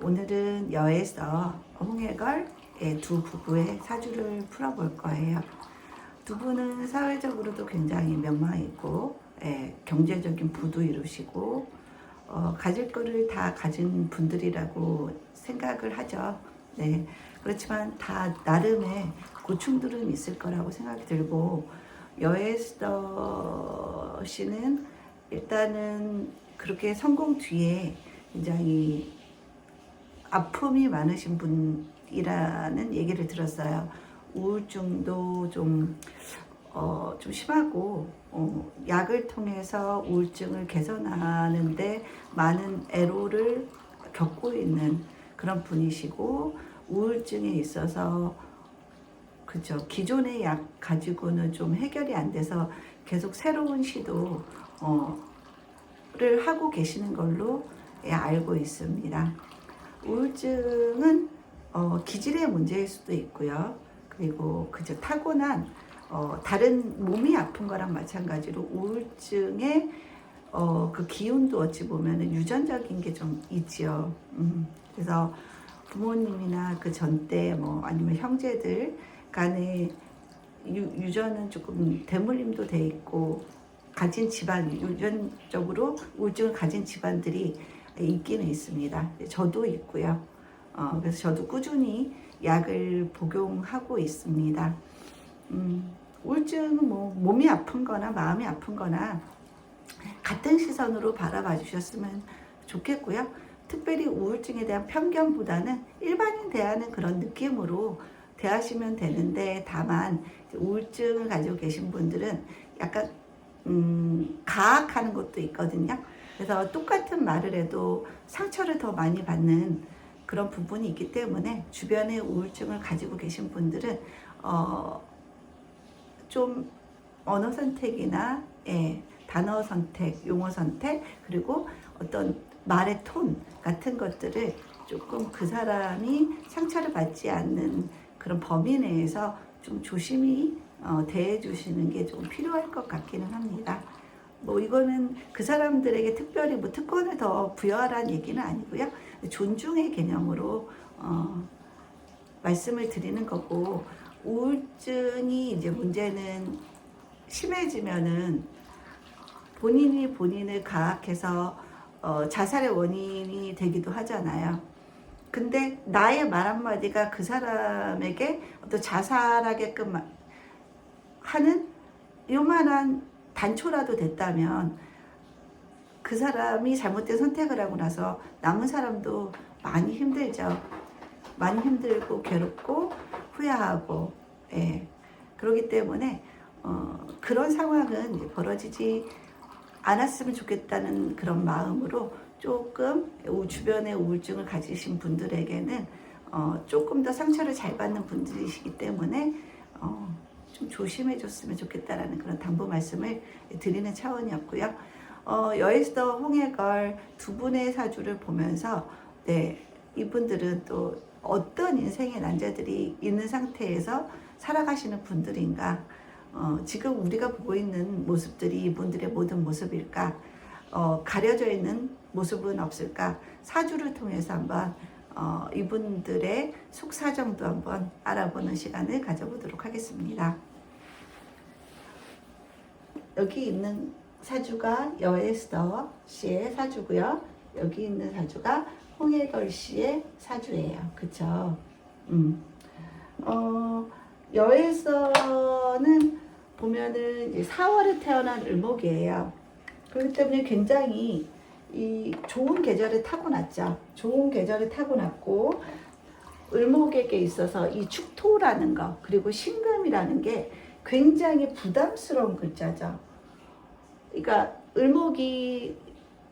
오늘은 여에서 홍해걸의 두 부부의 사주를 풀어볼 거예요. 두 분은 사회적으로도 굉장히 명망이고 경제적인 부도 이루시고 가질 거를 다 가진 분들이라고 생각을 하죠. 네. 그렇지만 다 나름의 고충들은 있을 거라고 생각이 들고, 여에스더 씨는 일단은 그렇게 성공 뒤에 굉장히 아픔이 많으신 분이라는 얘기를 들었어요. 우울증도 좀 심하고, 약을 통해서 우울증을 개선하는데 많은 애로를 겪고 있는 그런 분이시고, 우울증에 있어서 그죠, 기존의 약 가지고는 좀 해결이 안 돼서 계속 새로운 시도를 하고 계시는 걸로 알고 있습니다. 우울증은 기질의 문제일 수도 있고요. 그리고 그저 타고난 다른 몸이 아픈 거랑 마찬가지로 우울증의 그 기운도 어찌 보면 유전적인 게 좀 있지요. 그래서 부모님이나 그 전때 뭐 아니면 형제들 간의 유전은 조금 대물림도 돼 있고, 가진 집안, 유전적으로 우울증을 가진 집안들이 있기는 있습니다. 저도 있고요. 그래서 저도 꾸준히 약을 복용하고 있습니다. 우울증은 뭐 몸이 아픈 거나 마음이 아픈 거나 같은 시선으로 바라봐 주셨으면 좋겠고요. 특별히 우울증에 대한 편견보다는 일반인 대하는 그런 느낌으로 대하시면 되는데, 다만 우울증을 가지고 계신 분들은 약간 가학하는 것도 있거든요. 그래서 똑같은 말을 해도 상처를 더 많이 받는 그런 부분이 있기 때문에, 주변에 우울증을 가지고 계신 분들은 좀 언어 선택이나 단어 선택, 용어 선택, 그리고 어떤 말의 톤 같은 것들을 조금 그 사람이 상처를 받지 않는 그런 범위 내에서 좀 조심히 대해 주시는 게 좀 필요할 것 같기는 합니다. 뭐 이거는 그 사람들에게 특별히 뭐 특권을 더 부여하라는 얘기는 아니고요. 존중의 개념으로 말씀을 드리는 거고, 우울증이 이제 문제는 심해지면은 본인이 본인을 가학해서 자살의 원인이 되기도 하잖아요. 근데 나의 말 한마디가 그 사람에게 어떤 자살하게끔 하는 요만한 단초라도 됐다면, 그 사람이 잘못된 선택을 하고 나서 남은 사람도 많이 힘들죠. 많이 힘들고 괴롭고 후회하고, 그렇기 때문에 그런 상황은 벌어지지 않았으면 좋겠다는 그런 마음으로 조금 주변에 우울증을 가지신 분들에게는 조금 더 상처를 잘 받는 분들이시기 때문에 좀 조심해 줬으면 좋겠다라는 그런 당부 말씀을 드리는 차원이었고요. 여에스더 홍해걸 두 분의 사주를 보면서 이분들은 또 어떤 인생의 난제들이 있는 상태에서 살아가시는 분들인가, 지금 우리가 보고 있는 모습들이 이분들의 모든 모습일까, 가려져 있는 모습은 없을까, 사주를 통해서 한번 이분들의 속사정도 한번 알아보는 시간을 가져보도록 하겠습니다. 여기 있는 사주가 여에스더 씨의 사주고요. 여기 있는 사주가 홍해걸 씨의 사주예요. 그쵸? 여에서는 보면은 이제 4월에 태어난 을목이에요. 그렇기 때문에 굉장히 이 좋은 계절을 타고났죠. 좋은 계절을 타고났고, 을목에게 있어서 이 축토라는 거, 그리고 신금이라는 게 굉장히 부담스러운 글자죠. 그러니까 을목이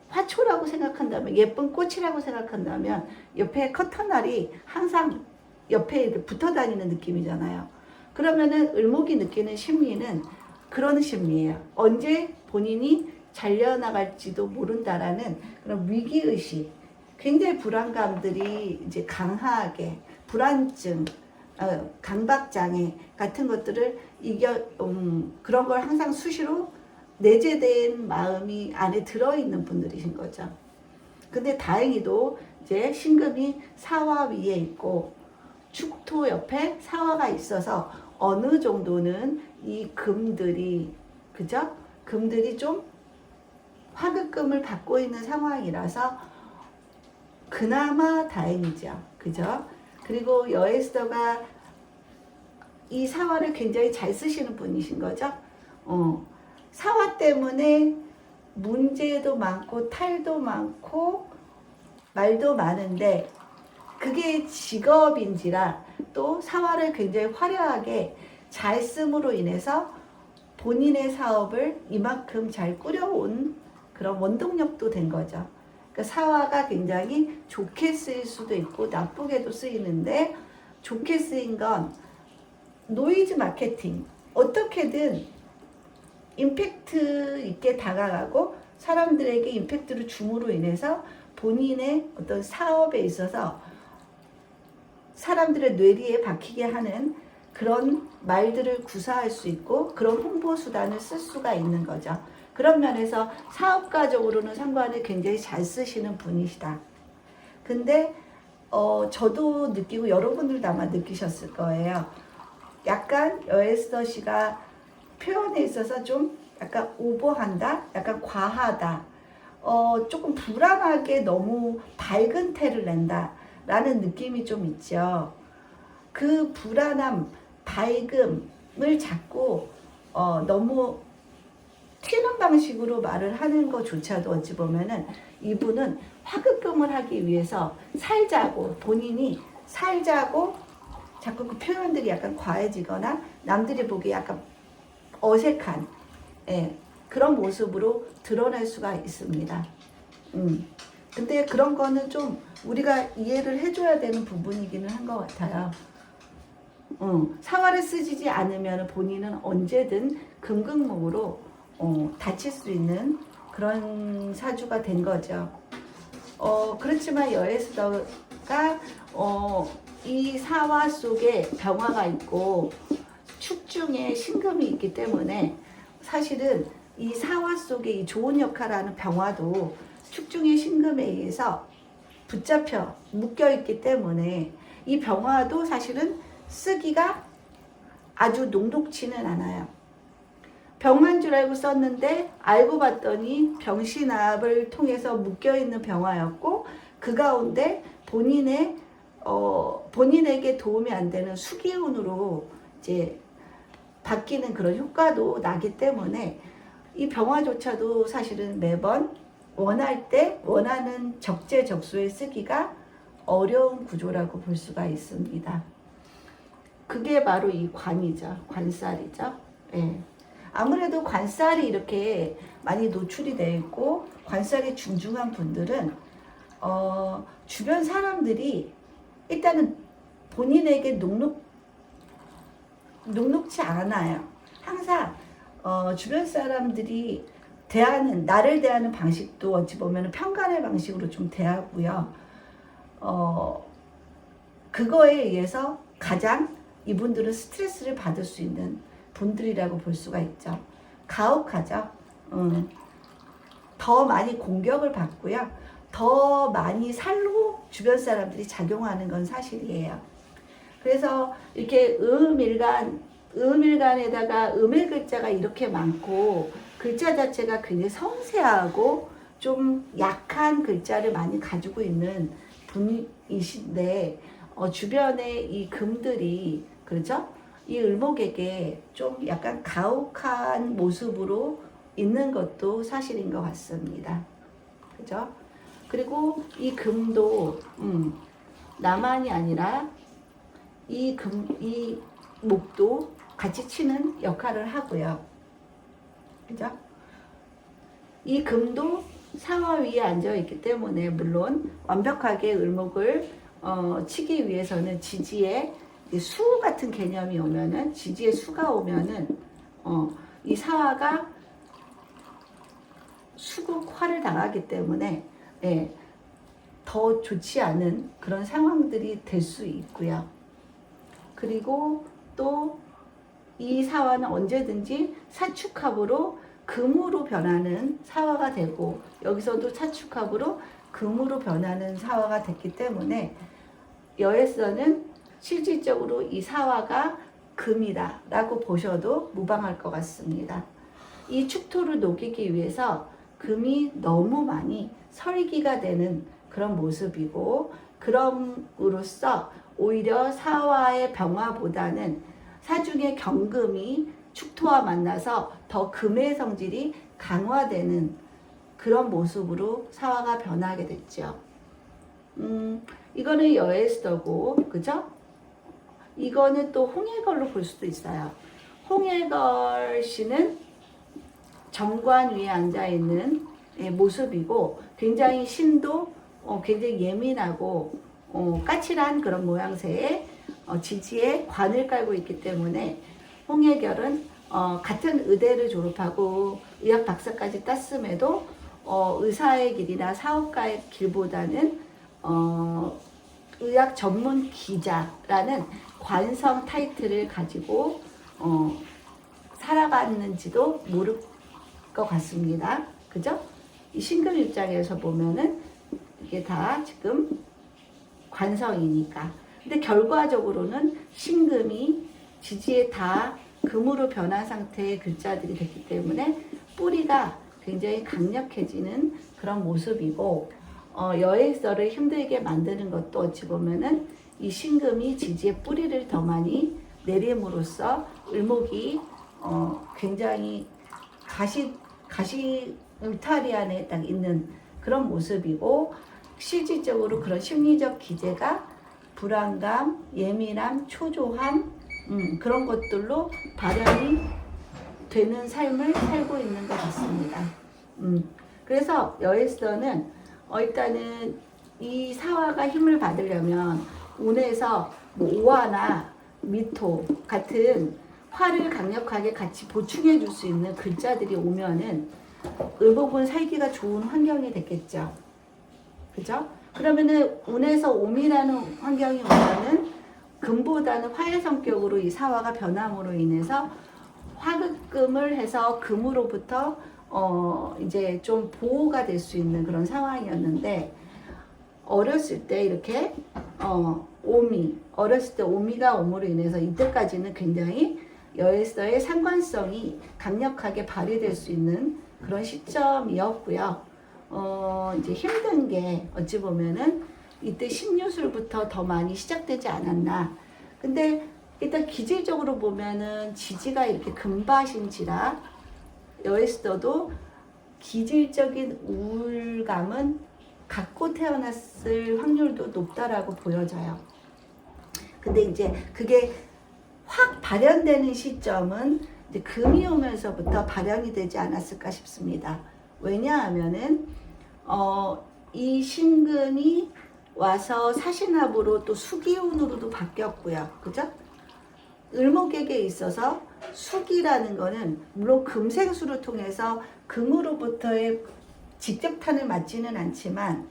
화초라고 생각한다면, 예쁜 꽃이라고 생각한다면, 옆에 커터날이 항상 옆에 붙어 다니는 느낌이잖아요. 그러면은 을목이 느끼는 심리는 그런 심리예요. 언제 본인이 잘려나갈지도 모른다라는 그런 위기의식, 굉장히 불안감들이 이제 강하게, 불안증, 강박장애 같은 것들을 그런 걸 항상 수시로 내재된 마음이 안에 들어있는 분들이신 거죠. 근데 다행히도 이제 신금이 사화 위에 있고 축토 옆에 사화가 있어서 어느 정도는 이 금들이, 그죠? 금들이 좀 화급금을 받고 있는 상황이라서 그나마 다행이죠. 그죠? 그리고 여에스더가 이 사화를 굉장히 잘 쓰시는 분이신 거죠. 사화 때문에 문제도 많고 탈도 많고 말도 많은데 그게 직업인지라 또 사화를 굉장히 화려하게 잘 씀으로 인해서 본인의 사업을 이만큼 잘 꾸려온 그런 원동력도 된 거죠. 그러니까 사화가 굉장히 좋게 쓰일 수도 있고 나쁘게도 쓰이는데, 좋게 쓰인 건 노이즈 마케팅, 어떻게든 임팩트 있게 다가가고 사람들에게 임팩트를 줌으로 인해서 본인의 어떤 사업에 있어서 사람들의 뇌리에 박히게 하는 그런 말들을 구사할 수 있고 그런 홍보 수단을 쓸 수가 있는 거죠. 그런 면에서 사업가적으로는 상관을 굉장히 잘 쓰시는 분이시다. 근데 저도 느끼고 여러분들도 아마 느끼셨을 거예요. 약간 여에스더 씨가 표현에 있어서 좀 약간 오버한다, 약간 과하다, 조금 불안하게 너무 밝은 태를 낸다 라는 느낌이 좀 있죠. 그 불안함, 밝음을 자꾸 너무 튀는 방식으로 말을 하는 것조차도 어찌 보면은 이분은 화급금을 하기 위해서 살자고, 본인이 살자고 자꾸 그 표현들이 약간 과해지거나 남들이 보기에 약간 어색한, 예, 그런 모습으로 드러날 수가 있습니다. 근데 그런 거는 좀 우리가 이해를 해줘야 되는 부분이기는 한 것 같아요. 사활을 쓰지 않으면 본인은 언제든 금극목으로 다칠 수 있는 그런 사주가 된 거죠. 그렇지만 여에스더가 이 사화 속에 병화가 있고 축중에 신금이 있기 때문에 사실은 이 사화 속에 이 좋은 역할하는 병화도 축중의 신금에 의해서 붙잡혀 묶여있기 때문에 이 병화도 사실은 쓰기가 아주 녹록지는 않아요. 병화인 줄 알고 썼는데 알고 봤더니 병신압을 통해서 묶여있는 병화였고 그 가운데 본인에게 도움이 안 되는 수기운으로 이제 바뀌는 그런 효과도 나기 때문에 이 병화조차도 사실은 매번 원할 때 원하는 적재적소에 쓰기가 어려운 구조라고 볼 수가 있습니다. 그게 바로 이 관이죠. 관살이죠. 예. 아무래도 관살이 이렇게 많이 노출이 되어 있고 관살이 중중한 분들은 주변 사람들이 일단은 본인에게 녹록지 않아요. 항상 주변 사람들이 나를 대하는 방식도 어찌 보면 편간의 방식으로 좀 대하고요. 그거에 의해서 가장 이분들은 스트레스를 받을 수 있는 분들이라고 볼 수가 있죠. 가혹하죠. 더 많이 공격을 받고요. 더 많이 살로 주변 사람들이 작용하는 건 사실이에요. 그래서 이렇게 음일간에다가 음의 글자가 이렇게 많고 글자 자체가 굉장히 섬세하고 좀 약한 글자를 많이 가지고 있는 분이신데 주변에 이 금들이, 그렇죠? 이 을목에게 좀 약간 가혹한 모습으로 있는 것도 사실인 것 같습니다. 그죠? 그리고 이 금도 나만이 아니라 이 목도 같이 치는 역할을 하고요. 그죠? 이 금도 상화 위에 앉아 있기 때문에 물론 완벽하게 을목을 치기 위해서는 지지에 수 같은 개념이 오면은, 지지에 수가 오면은 이 사화가 수국화를 당하기 때문에 더 좋지 않은 그런 상황들이 될 수 있고요. 그리고 또 이 사화는 언제든지 사축합으로 금으로 변하는 사화가 되고, 여기서도 사축합으로 금으로 변하는 사화가 됐기 때문에 여에서는 실질적으로 이 사화가 금이다라고 보셔도 무방할 것 같습니다. 이 축토를 녹이기 위해서 금이 너무 많이 설기가 되는 그런 모습이고, 그럼으로써 오히려 사화의 병화보다는 사중의 경금이 축토와 만나서 더 금의 성질이 강화되는 그런 모습으로 사화가 변하게 됐죠. 이거는 여에스더고, 그죠? 이거는 또 홍해걸로 볼 수도 있어요. 홍해걸 씨는 정관 위에 앉아있는 모습이고, 굉장히 신도 굉장히 예민하고 까칠한 그런 모양새의 지지에 관을 깔고 있기 때문에 홍해결은 같은 의대를 졸업하고 의학 박사까지 땄음에도 의사의 길이나 사업가의 길보다는 의학 전문 기자라는 관성 타이틀을 가지고 살아갔는지도 모를 것 같습니다. 그죠? 이 신금 입장에서 보면은 이게 다 지금 관성이니까. 근데 결과적으로는 신금이 지지에 다 금으로 변한 상태의 글자들이 됐기 때문에 뿌리가 굉장히 강력해지는 그런 모습이고, 여행서를 힘들게 만드는 것도 어찌 보면은 이 신금이 지지의 뿌리를 더 많이 내림으로써 을목이 굉장히 가시 울타리 안에 딱 있는 그런 모습이고, 실질적으로 그런 심리적 기제가 불안감, 예민함, 초조함, 그런 것들로 발현이 되는 삶을 살고 있는 것 같습니다. 그래서 여에서는 일단은 이 사화가 힘을 받으려면 운에서 뭐 오화나 미토 같은 화를 강력하게 같이 보충해 줄 수 있는 글자들이 오면은 을목은 살기가 좋은 환경이 됐겠죠. 그죠? 그러면은 운에서 오미라는 환경이 오면은 금보다는 화의 성격으로 이 사화가 변함으로 인해서 화극금을 해서 금으로부터 이제 좀 보호가 될 수 있는 그런 상황이었는데, 어렸을 때 이렇게 어렸을 때 오미가 옴으로 인해서 이때까지는 굉장히 여에서의 상관성이 강력하게 발휘될 수 있는 그런 시점이었고요. 이제 힘든 게 어찌 보면은 이때 신유술부터 더 많이 시작되지 않았나. 근데 일단 기질적으로 보면은 지지가 이렇게 금밭인지라 여에서도 기질적인 우울감은 갖고 태어났을 확률도 높다라고 보여져요. 근데 이제 그게 확 발현되는 시점은 이제 금이 오면서부터 발현이 되지 않았을까 싶습니다. 왜냐하면은 이 신금이 와서 사신합으로 또 수기운으로도 바뀌었고요. 그죠? 을목에게 있어서 수기라는 거는 물론 금생수를 통해서 금으로부터의 직접탄을 맞지는 않지만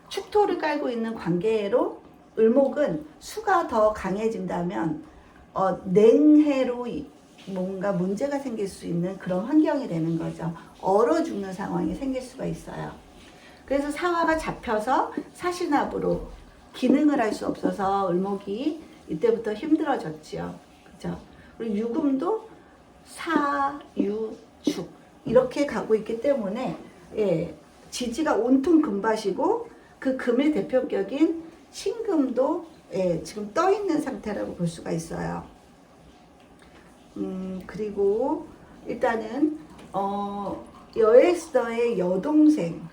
축토를 깔고 있는 관계로 을목은 수가 더 강해진다면 냉해로 뭔가 문제가 생길 수 있는 그런 환경이 되는 거죠. 얼어 죽는 상황이 생길 수가 있어요. 그래서 사화가 잡혀서 사신합으로 기능을 할 수 없어서 을목이 이때부터 힘들어졌지요. 그죠? 그리고 유금도 사, 유, 축 이렇게 가고 있기 때문에 지지가 온통 금밭이고 그 금의 대표격인 신금도 지금 떠 있는 상태라고 볼 수가 있어요. 그리고 일단은 여에스더의 여동생도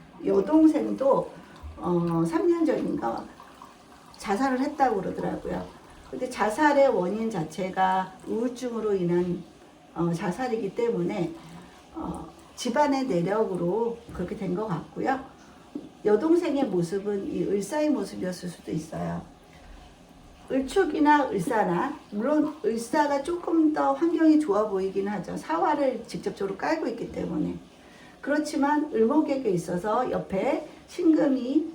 3년 전인가 자살을 했다고 그러더라고요. 근데 자살의 원인 자체가 우울증으로 인한 자살이기 때문에 집안의 내력으로 그렇게 된 것 같고요. 여동생의 모습은 이 을사의 모습이었을 수도 있어요. 을축이나 을사나, 물론 을사가 조금 더 환경이 좋아 보이긴 하죠. 사화를 직접적으로 깔고 있기 때문에. 그렇지만 을목에게 있어서 옆에 신금이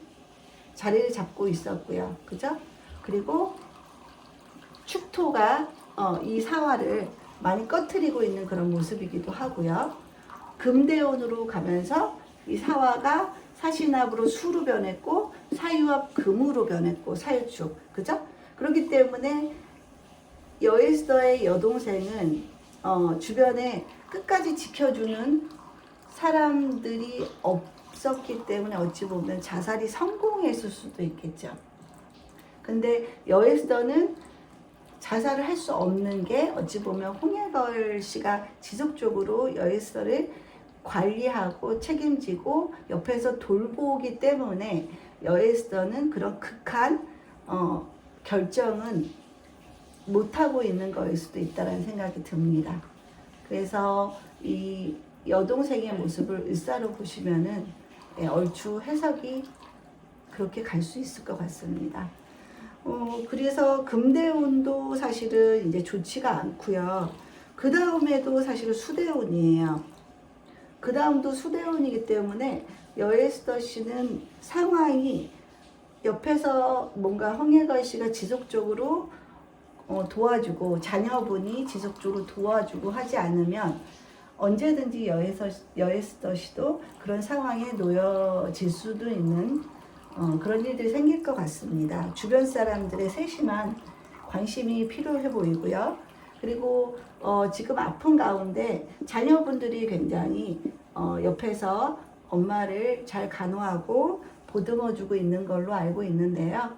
자리를 잡고 있었고요. 그죠? 그리고 축토가 이 사화를 많이 꺼트리고 있는 그런 모습이기도 하고요. 금대운으로 가면서 이 사화가 사신합으로 수로 변했고 사유합 금으로 변했고 사유축, 그죠? 그렇기 때문에 여에스더의 여동생은 주변에 끝까지 지켜주는 사람들이 없었기 때문에 어찌 보면 자살이 성공했을 수도 있겠죠. 근데 여에스더는 자살을 할 수 없는 게 어찌 보면 홍해걸 씨가 지속적으로 여에스더를 관리하고 책임지고 옆에서 돌보기 때문에 여에스더는 그런 극한 결정은 못하고 있는 거일 수도 있다는 생각이 듭니다. 그래서 이 여동생의 모습을 을사로 보시면은 얼추 해석이 그렇게 갈 수 있을 것 같습니다. 그래서 금대운도 사실은 이제 좋지가 않고요. 그 다음에도 사실은 수대운이에요. 그 다음도 수대운이기 때문에 여에스더 씨는 상황이 옆에서 뭔가 홍해걸 씨가 지속적으로 도와주고 자녀분이 지속적으로 도와주고 하지 않으면 언제든지 여에스더 씨도 그런 상황에 놓여질 수도 있는 그런 일들이 생길 것 같습니다. 주변 사람들의 세심한 관심이 필요해 보이고요. 그리고 지금 아픈 가운데 자녀분들이 굉장히 옆에서 엄마를 잘 간호하고 보듬어주고 있는 걸로 알고 있는데요.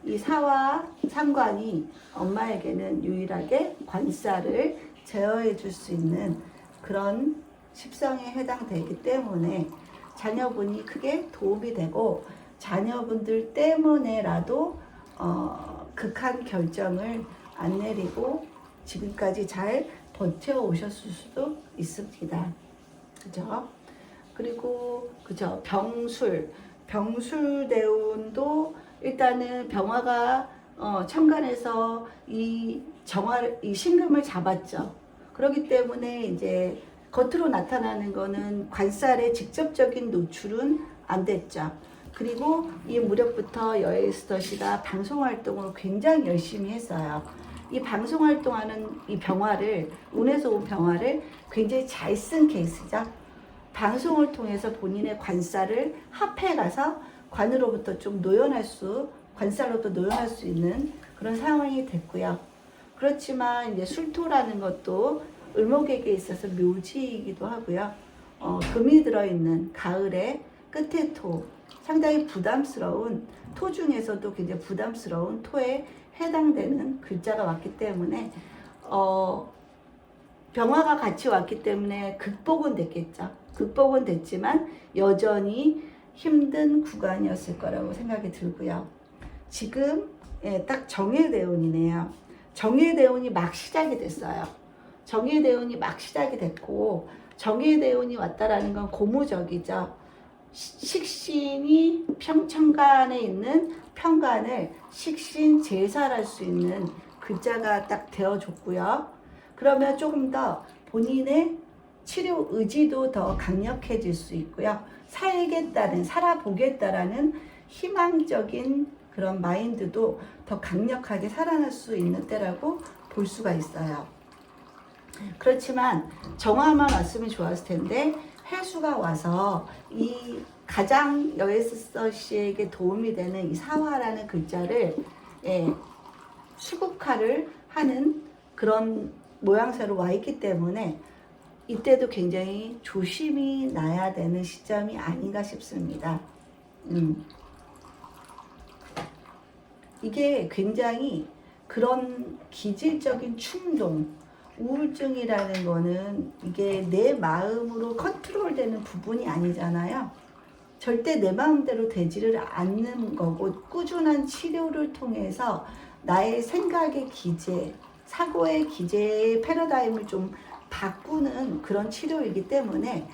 이 사와 상관이 엄마에게는 유일하게 관사를 제어해 줄 수 있는 그런 십성에 해당되기 때문에 자녀분이 크게 도움이 되고 자녀분들 때문에라도 극한 결정을 안 내리고 지금까지 잘 버텨오셨을 수도 있습니다. 그죠? 그리고 그죠? 병술대운도 일단은 병화가 천간에서 이 신금을 잡았죠. 그렇기 때문에 이제 겉으로 나타나는 거는 관살의 직접적인 노출은 안 됐죠. 그리고 이 무렵부터 여에스더 씨가 방송 활동을 굉장히 열심히 했어요. 이 방송 활동하는 이 병화를, 운에서 온 병화를 굉장히 잘 쓴 케이스죠. 방송을 통해서 본인의 관살을 합해 가서 관으로부터 좀 관살로부터 노연할 수 있는 그런 상황이 됐고요. 그렇지만 이제 술토라는 것도 을목에게 있어서 묘지이기도 하고요. 금이 들어있는 가을에 끝에 토, 상당히 부담스러운 토 중에서도 굉장히 부담스러운 토에 해당되는 글자가 왔기 때문에 병화가 같이 왔기 때문에 극복은 됐겠죠. 극복은 됐지만 여전히 힘든 구간이었을 거라고 생각이 들고요. 지금 딱 정예대운이네요. 정예대운이 막 시작이 됐어요. 정예대운이 막 시작이 됐고 정예대운이 왔다라는 건 고무적이죠. 식신이 천간에 있는 편간을 식신 제살할 수 있는 글자가 딱 되어줬고요. 그러면 조금 더 본인의 치료 의지도 더 강력해질 수 있고요. 살아보겠다라는 희망적인 그런 마인드도 더 강력하게 살아날 수 있는 때라고 볼 수가 있어요. 그렇지만 정화만 왔으면 좋았을 텐데 해수가 와서 이 가장 여에스더 씨에게 도움이 되는 이 사화라는 글자를 수국화를 하는 그런 모양새로 와 있기 때문에 이때도 굉장히 조심히 나야 되는 시점이 아닌가 싶습니다. 이게 굉장히 그런 기질적인 충동, 우울증이라는 거는 이게 내 마음으로 컨트롤되는 부분이 아니잖아요. 절대 내 마음대로 되지를 않는 거고 꾸준한 치료를 통해서 나의 생각의 기제, 사고의 기제의 패러다임을 좀 바꾸는 그런 치료이기 때문에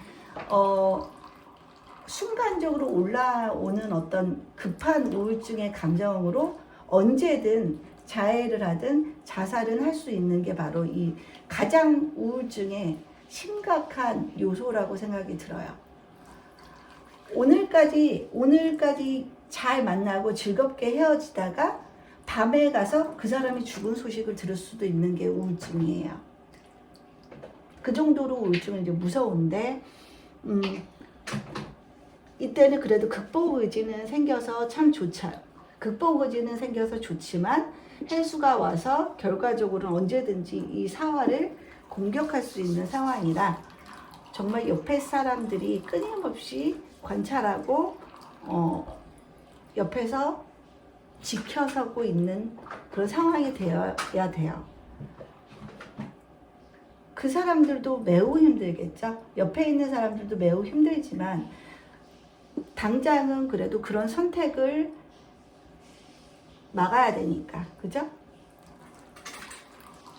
순간적으로 올라오는 어떤 급한 우울증의 감정으로 언제든 자해를 하든 자살은 할 수 있는 게 바로 이 가장 우울증의 심각한 요소라고 생각이 들어요. 오늘까지 잘 만나고 즐겁게 헤어지다가 밤에 가서 그 사람이 죽은 소식을 들을 수도 있는 게 우울증이에요. 그 정도로 우울증은 이제 무서운데 이때는 그래도 극복 의지는 생겨서 참 좋죠. 극복 의지는 생겨서 좋지만 해수가 와서 결과적으로는 언제든지 이 사화를 공격할 수 있는 상황이라 정말 옆에 사람들이 끊임없이 관찰하고 옆에서 지켜서고 있는 그런 상황이 되어야 돼요. 그 사람들도 매우 힘들겠죠. 옆에 있는 사람들도 매우 힘들지만 당장은 그래도 그런 선택을 막아야 되니까, 그죠?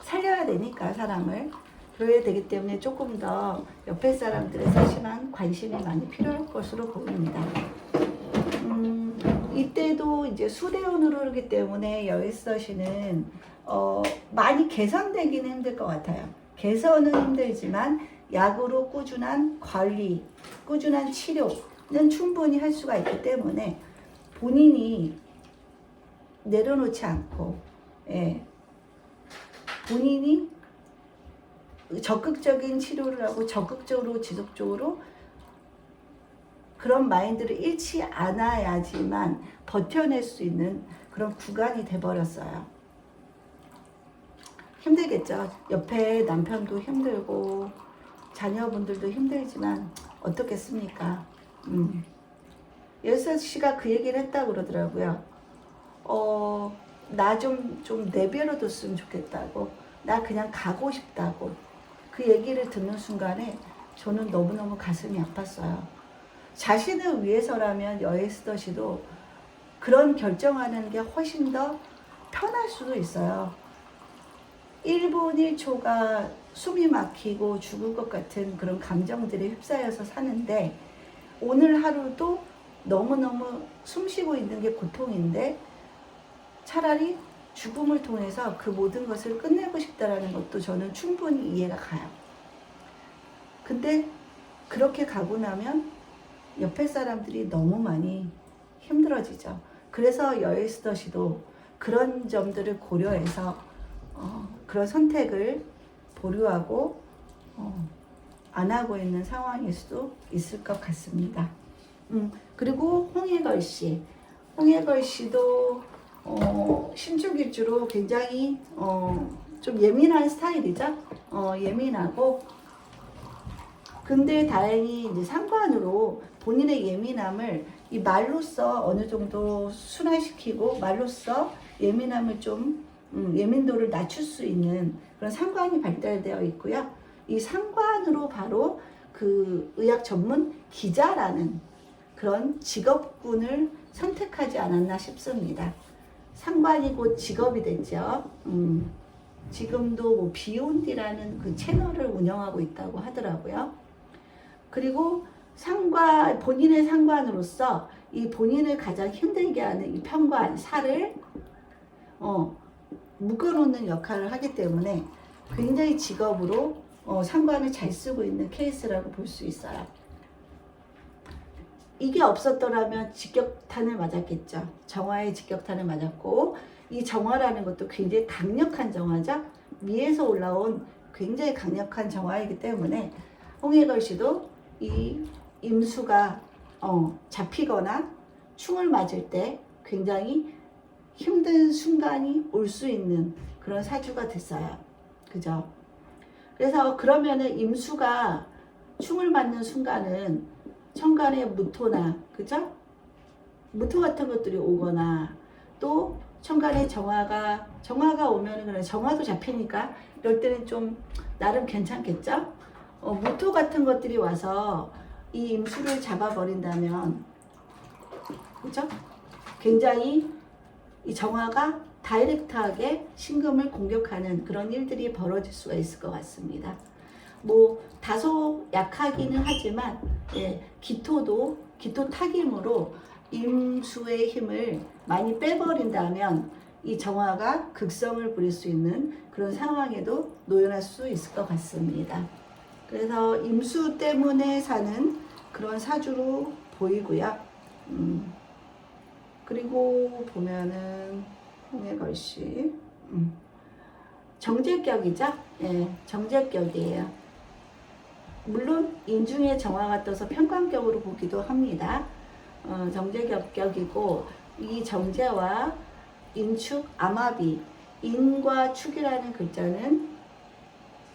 살려야 되니까 사람을. 그래야 되기 때문에 조금 더 옆에 사람들의 세심한 관심이 많이 필요할 것으로 보입니다. 이때도 이제 수대운으로 오르기 때문에 여의서시는 많이 개선되기는 힘들 것 같아요. 개선은 힘들지만 약으로 꾸준한 관리, 꾸준한 치료는 충분히 할 수가 있기 때문에 본인이 내려놓지 않고, 예, 본인이 적극적인 치료를 하고 적극적으로 지속적으로 그런 마인드를 잃지 않아야지만 버텨낼 수 있는 그런 구간이 돼버렸어요. 힘들겠죠. 옆에 남편도 힘들고 자녀분들도 힘들지만 어떻겠습니까? 여섯 씨가 그 얘기를 했다고 그러더라고요. 나 좀 내버려뒀으면 좋겠다고. 나 그냥 가고 싶다고. 그 얘기를 듣는 순간에 저는 너무너무 가슴이 아팠어요. 자신을 위해서라면 여에스더시도 그런 결정하는 게 훨씬 더 편할 수도 있어요. 1분 1초가 숨이 막히고 죽을 것 같은 그런 감정들에 휩싸여서 사는데 오늘 하루도 너무너무 숨쉬고 있는 게 고통인데 차라리 죽음을 통해서 그 모든 것을 끝내고 싶다라는 것도 저는 충분히 이해가 가요. 근데 그렇게 가고 나면 옆에 사람들이 너무 많이 힘들어지죠. 그래서 여에스더시도 그런 점들을 고려해서 그런 선택을 보류하고 안 하고 있는 상황일 수도 있을 것 같습니다. 그리고 홍해걸씨, 홍해걸씨도 신축일주로 굉장히 좀 예민한 스타일이죠. 예민하고 근데 다행히 이제 상관으로 본인의 예민함을 이 말로써 어느 정도 순화시키고 말로써 예민함을 좀 예민도를 낮출 수 있는 그런 상관이 발달되어 있고요. 이 상관으로 바로 그 의학 전문 기자라는 그런 직업군을 선택하지 않았나 싶습니다. 상관이 곧 직업이 됐죠. 지금도 뭐 비욘디라는 그 채널을 운영하고 있다고 하더라고요. 그리고 본인의 상관으로서 이 본인을 가장 힘들게 하는 이 편관, 살을 묶어놓는 역할을 하기 때문에 굉장히 직업으로 상관을 잘 쓰고 있는 케이스라고 볼 수 있어요. 이게 없었더라면 직격탄을 맞았겠죠. 정화의 직격탄을 맞았고 이 정화라는 것도 굉장히 강력한 정화죠. 위에서 올라온 굉장히 강력한 정화이기 때문에 홍해걸씨도 이 임수가 잡히거나 충을 맞을 때 굉장히 힘든 순간이 올 수 있는 그런 사주가 됐어요. 그죠? 그래서 그러면은 임수가 충을 맞는 순간은 천간에 무토나, 그죠? 무토 같은 것들이 오거나 또 천간에 정화가 오면은 그래 정화도 잡히니까 이럴 때는 좀 나름 괜찮겠죠? 무토 같은 것들이 와서 이 임수를 잡아버린다면, 그죠? 굉장히 이 정화가 다이렉트하게 신금을 공격하는 그런 일들이 벌어질 수가 있을 것 같습니다. 뭐 다소 약하기는 하지만 기토 타김으로 임수의 힘을 많이 빼버린다면 이 정화가 극성을 부릴 수 있는 그런 상황에도 노연할 수 있을 것 같습니다. 그래서 임수 때문에 사는 그런 사주로 보이고요. 그리고 보면은 홍해걸씨 정제격이죠. 정제격이에요. 물론 인중에 정화가 떠서 편관격으로 보기도 합니다. 정제격격이고 이 정제와 인축, 암합이 인과 축이라는 글자는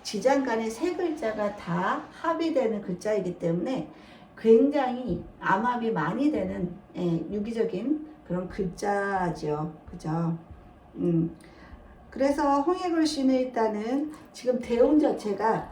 지장간의 세 글자가 다 합의되는 글자이기 때문에 굉장히 암합이 많이 되는 유기적인 그런 글자죠. 그죠? 그래서 홍해글씨는 일단은 지금 대운 자체가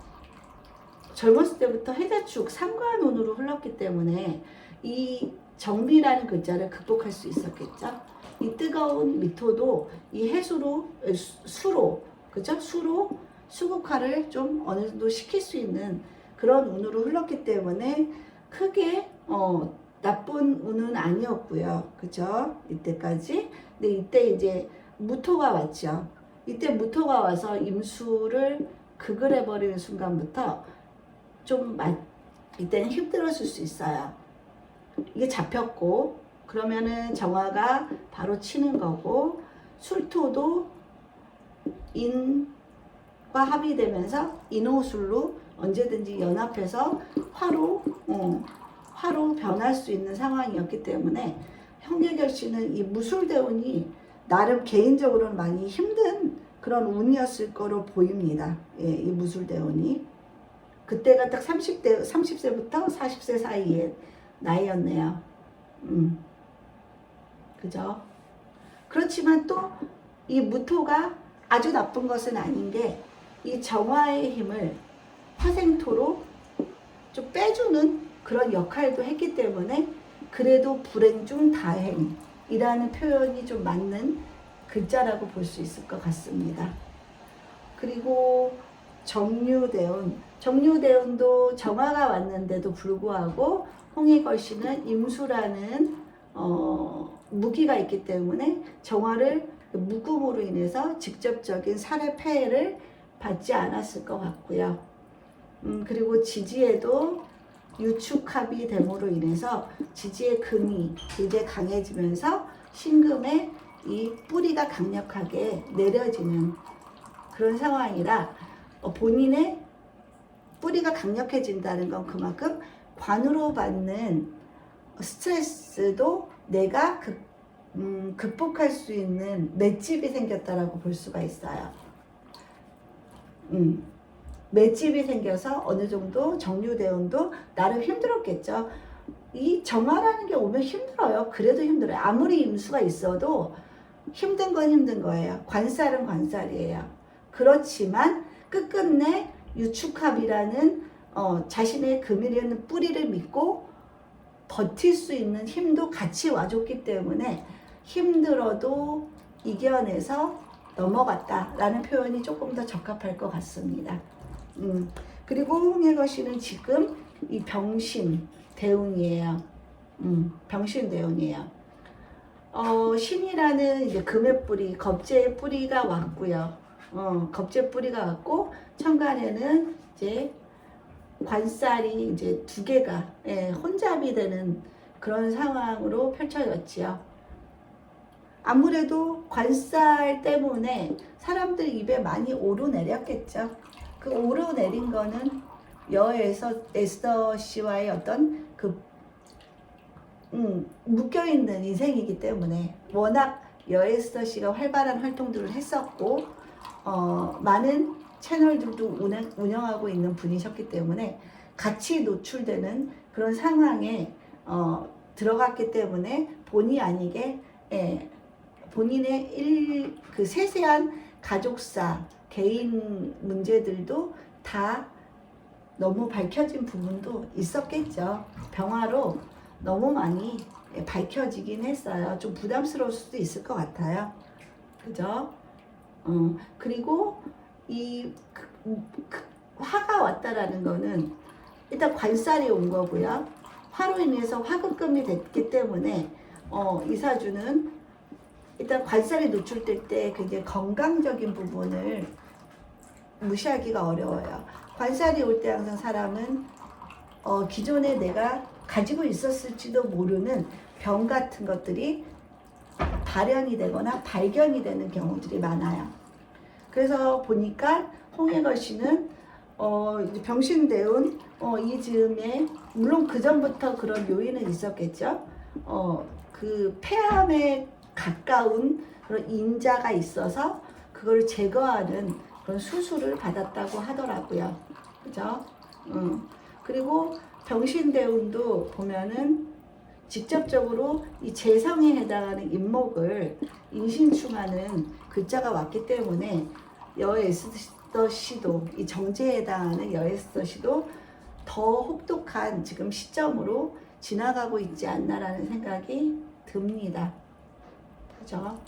젊었을 때부터 해자축 삼관운으로 흘렀기 때문에 이 정비라는 글자를 극복할 수 있었겠죠. 이 뜨거운 미토도 이 해수로 수로 그죠? 수로 수국화를 좀 어느 정도 시킬 수 있는 그런 운으로 흘렀기 때문에 크게 나쁜 운은 아니었고요. 그죠? 이때까지. 근데 이때 이제 무토가 왔죠. 이때 무토가 와서 임수를 극을 해버리는 순간부터 좀 이때는 힘들었을 수 있어요. 이게 잡혔고 그러면은 정화가 바로 치는 거고 술토도 인과 합의되면서 인호술로 언제든지 연합해서 화로 변할 수 있는 상황이었기 때문에 형제결씨는 이 무술대운이 나름 개인적으로는 많이 힘든 그런 운이었을 거로 보입니다. 예, 이 무술대운이 그때가 딱 30세부터 40세 사이의 나이였네요. 그죠? 그렇지만 또 이 무토가 아주 나쁜 것은 아닌 게 이 정화의 힘을 화생토로 좀 빼주는 그런 역할도 했기 때문에 그래도 불행 중 다행이라는 표현이 좀 맞는 글자라고 볼 수 있을 것 같습니다. 그리고 정유대운도 정화가 왔는데도 불구하고 홍해걸씨는 임수라는 무기가 있기 때문에 정화를 무금으로 인해서 직접적인 살해 폐해를 받지 않았을 것 같고요. 그리고 지지에도 유축합이 됨으로 인해서 지지의 금이 이제 강해지면서 신금의 이 뿌리가 강력하게 내려지는 그런 상황이라 본인의 뿌리가 강력해진다는 건 그만큼 관으로 받는 스트레스도 내가 극복할 수 있는 맷집이 생겼다라고 볼 수가 있어요. 맷집이 생겨서 어느 정도 정유대운도 나름 힘들었겠죠. 이 정화라는 게 오면 힘들어요. 그래도 힘들어요. 아무리 임수가 있어도 힘든 건 힘든 거예요. 관살은 관살이에요. 그렇지만 끝끝내 유축합이라는 자신의 금이라는 뿌리를 믿고 버틸 수 있는 힘도 같이 와줬기 때문에 힘들어도 이겨내서 넘어갔다라는 표현이 조금 더 적합할 것 같습니다. 그리고 홍해거씨는 지금 이 병신 대운이에요. 병신 대운이에요. 신이라는 이제 금의 뿌리, 겁재의 뿌리가 왔고요. 겁재 뿌리가 왔고 천간에는 이제 관살이 이제 두 개가 혼잡이 되는 그런 상황으로 펼쳐졌지요. 아무래도 관살 때문에 사람들 입에 많이 오르내렸겠죠. 그 오르내린 거는 여에서 에스더 씨와의 어떤 그 묶여있는 인생이기 때문에 워낙 여에스더 씨가 활발한 활동들을 했었고 많은 채널들도 운영하고 있는 분이셨기 때문에 같이 노출되는 그런 상황에 들어갔기 때문에 본의 아니게 본인의 그 세세한 가족사, 개인 문제들도 다 너무 밝혀진 부분도 있었겠죠. 병화로 너무 많이 밝혀지긴 했어요. 좀 부담스러울 수도 있을 것 같아요. 그죠? 그리고 이 화가 왔다라는 거는 일단 관살이 온 거고요. 화로 인해서 화급금이 됐기 때문에 이 사주는 일단 관살이 노출될 때 굉장히 건강적인 부분을 무시하기가 어려워요. 관살이 올 때 항상 사람은 기존에 내가 가지고 있었을지도 모르는 병 같은 것들이 발현이 되거나 발견이 되는 경우들이 많아요. 그래서 보니까 홍해걸씨는 이제 병신대운 이 즈음에 물론 그 전부터 그런 요인은 있었겠죠. 그 폐암에 가까운 그런 인자가 있어서 그걸 제거하는 그런 수술을 받았다고 하더라고요. 그죠? 그리고 병신대운도 보면은 직접적으로 이 재성에 해당하는 인목을 인신충하는 글자가 왔기 때문에 여에스더시도 이 정제에 해당하는 여에스더시도 더 혹독한 지금 시점으로 지나가고 있지 않나라는 생각이 듭니다. 그죠?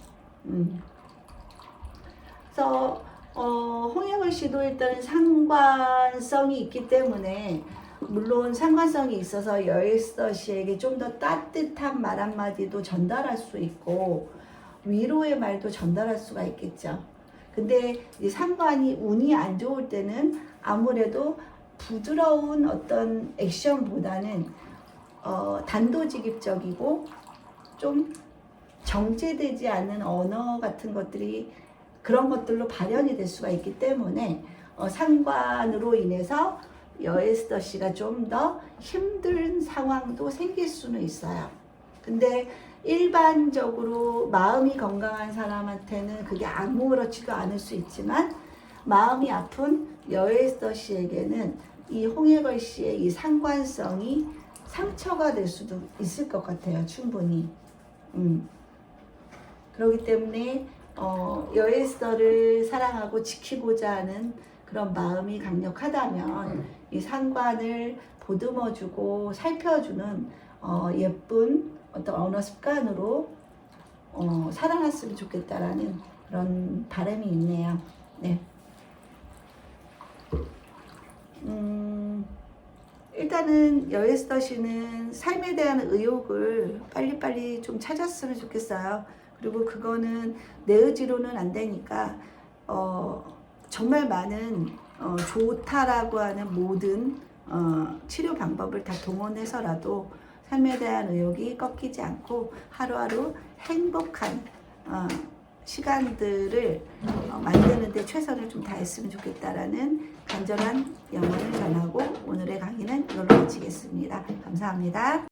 그래서 홍역을 씨도 일단 상관성이 있기 때문에 물론 상관성이 있어서 여에스더 씨에게 좀 더 따뜻한 말 한마디도 전달할 수 있고 위로의 말도 전달할 수가 있겠죠. 근데 이 상관이 운이 안 좋을 때는 아무래도 부드러운 어떤 액션보다는 단도직입적이고 좀 정제되지 않은 언어 같은 것들이 그런 것들로 발현이 될 수가 있기 때문에 상관으로 인해서 여에스더 씨가 좀 더 힘든 상황도 생길 수는 있어요. 근데 일반적으로 마음이 건강한 사람한테는 그게 아무렇지도 않을 수 있지만 마음이 아픈 여에스더 씨에게는 이 홍해걸 씨의 이 상관성이 상처가 될 수도 있을 것 같아요. 충분히. 그렇기 때문에 여에스더를 사랑하고 지키고자 하는 그런 마음이 강력하다면 이 상관을 보듬어주고 살펴주는 예쁜 어떤 언어 습관으로 살아났으면 좋겠다라는 그런 바람이 있네요. 네. 일단은 여에스더 씨는 삶에 대한 의욕을 빨리빨리 좀 찾았으면 좋겠어요. 그리고 그거는 내 의지로는 안 되니까 정말 많은 좋다라고 하는 모든 치료 방법을 다 동원해서라도 삶에 대한 의욕이 꺾이지 않고 하루하루 행복한 시간들을 만드는 데 최선을 좀 다했으면 좋겠다라는 간절한 염원을 전하고 오늘의 강의는 이걸로 마치겠습니다. 감사합니다.